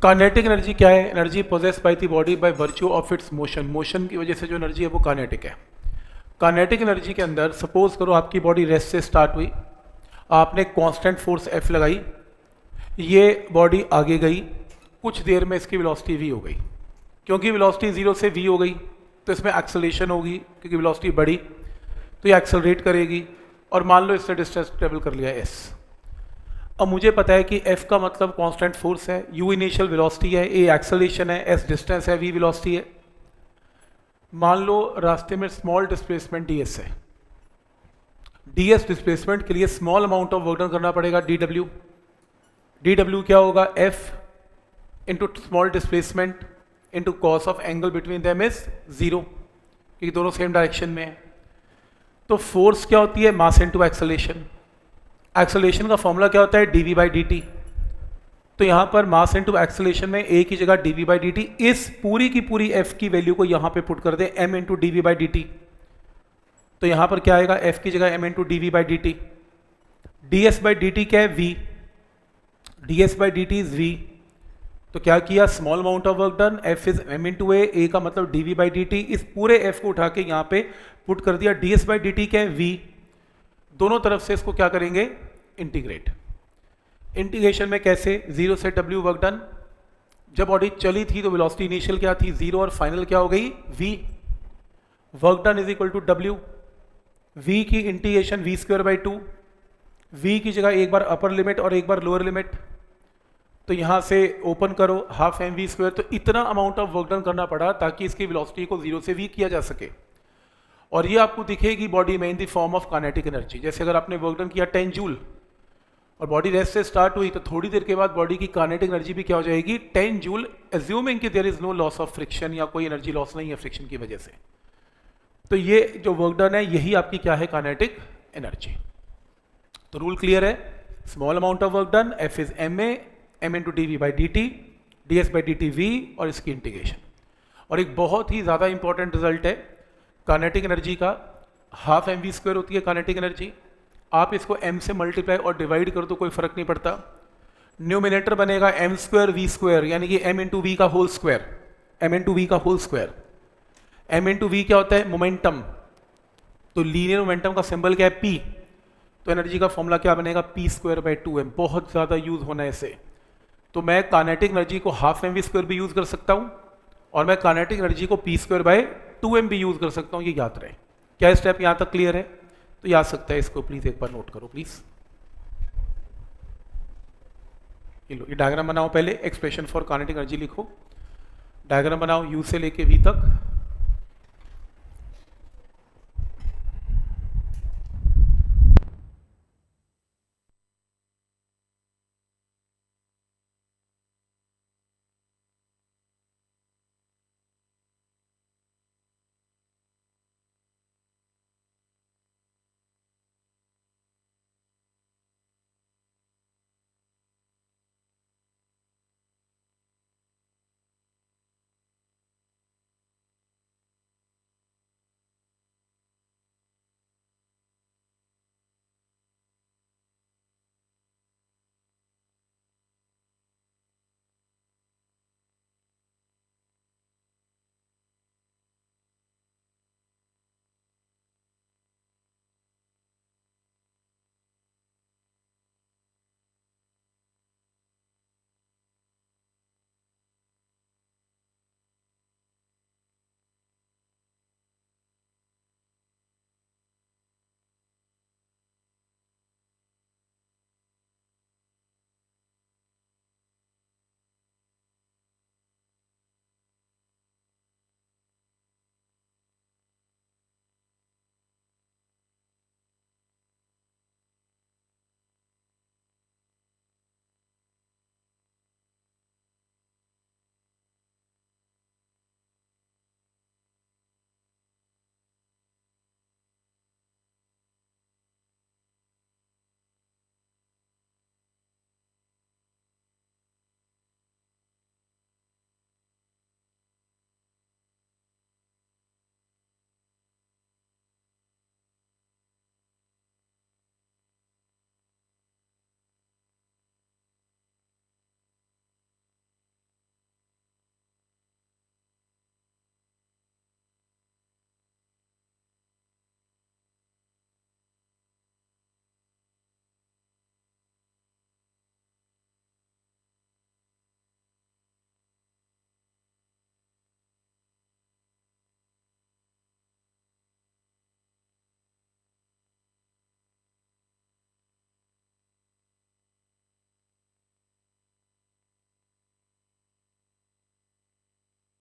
Kinetic energy क्या है? Energy possess by the body by virtue of its motion. Motion की वजह से जो एनर्जी है वो काइनेटिक है। काइनेटिक एनर्जी के अंदर सपोज करो आपकी बॉडी रेस्ट से स्टार्ट हुई, आपने कांस्टेंट फोर्स F लगाई, ये बॉडी आगे गई, कुछ देर में इसकी वेलोसिटी v हो गई। क्योंकि वेलोसिटी 0 से v हो गई तो इसमें एक्सेलरेशन होगी, क्योंकि वेलोसिटी बढ़ी तो ये एक्सेलरेट करेगी, और मान लो इससे डिस्टेंस ट्रेवल कर लिया s। अब मुझे पता है कि F का मतलब कांस्टेंट फोर्स है, u इनिशियल वेलोसिटी है, a एक्सेलरेशन है, s डिस्टेंस है, v वेलोसिटी है। मान लो रास्ते में स्मॉल डिस्प्लेसमेंट ds है, ds डिस्प्लेसमेंट के लिए small amount of work done करना पड़ेगा dw। dw क्या होगा? F into small displacement into cos of angle between them is 0, क्योंकि दोनों सेम डायरेक्शन में है। तो फोर्स क्या होती है? Mass into acceleration. एक्सेलरेशन का फॉर्मूला क्या होता है? dv by dt। तो यहाँ पर मास इंटू एक्सेलरेशन में a की जगह dv बाई dt, इस पूरी की पूरी f की वैल्यू को यहाँ पे पुट कर दे m into dv by dt। तो यहाँ पर क्या आएगा? f की जगह m into dv by dt। ds by dt क्या है? v। ds by dt is v। तो क्या किया? Small amount of work done, f is m into a का मतलब dv बाई dt। इस पूरे f को उठा के यहाँ पे पुट कर दिया। ds बाई dt क्या है? v। दोनों तरफ से इसको क्या करेंगे? इंटीग्रेट। इंटीग्रेशन में कैसे? 0 से w वर्क डन। जब बॉडी चली थी तो वेलोसिटी इनिशियल क्या थी? 0, और फाइनल क्या हो गई? v। Work done is equal to w। v की integration v square by 2। v की जगह एक बार अपर लिमिट और एक बार लोअर लिमिट, तो यहाँ से ओपन करो हाफ mv स्क्वायर। तो इतना अमाउंट ऑफ वर्क डन करना पड़ा ताकि इसकी वेलोसिटी को 0 से v किया जा सके, और ये आपको दिखेगी बॉडी में in the form of kinetic energy. जैसे अगर आपने वर्क डन किया 10 जूल और बॉडी रेस्ट से स्टार्ट हुई, तो थोड़ी देर के बाद बॉडी की काइनेटिक एनर्जी भी क्या हो जाएगी? 10 जूल, एज्यूमिंग कि there is no loss of friction, या कोई एनर्जी लॉस नहीं है फ्रिक्शन की वजह से। तो ये जो वर्क डन है यही आपकी क्या है? Kinetic energy. तो रूल क्लियर है? Small amount of work done, F is ma, m into D V by D T, D S by D T V, और इसकी इंटीग्रेशन। और एक बहुत ही ज़्यादा इंपॉर्टेंट रिजल्ट है काइनेटिक एनर्जी का, हाफ एम वी स्क्वायर होती है काइनेटिक एनर्जी। आप इसको m से मल्टीप्लाई और डिवाइड कर दो, कोई फर्क नहीं पड़ता। न्यूमिनेटर बनेगा m स्क्वायर v स्क्वायर, यानी कि m इंटू वी का whole square, m into v का whole square. m into v क्या होता है? मोमेंटम। तो लीनियर मोमेंटम का सिंबल क्या है? p। तो एनर्जी का फॉर्मूला क्या बनेगा? p square by 2m। बहुत ज़्यादा यूज होना है इसे। तो मैं काइनेटिक एनर्जी को हाफ एम वी स्क्वायर भी यूज कर सकता हूँ, और मैं काइनेटिक एनर्जी को p स्क्वायर बाय 2m भी यूज कर सकता हूँ। ये याद रहे। क्या स्टेप यहाँ तक क्लियर है? तो याद सकता है, इसको प्लीज एक बार नोट करो प्लीज। ये डायग्राम बनाओ, पहले एक्सप्रेशन फॉर काइनेटिक एनर्जी लिखो। डायग्राम बनाओ u से लेके v तक।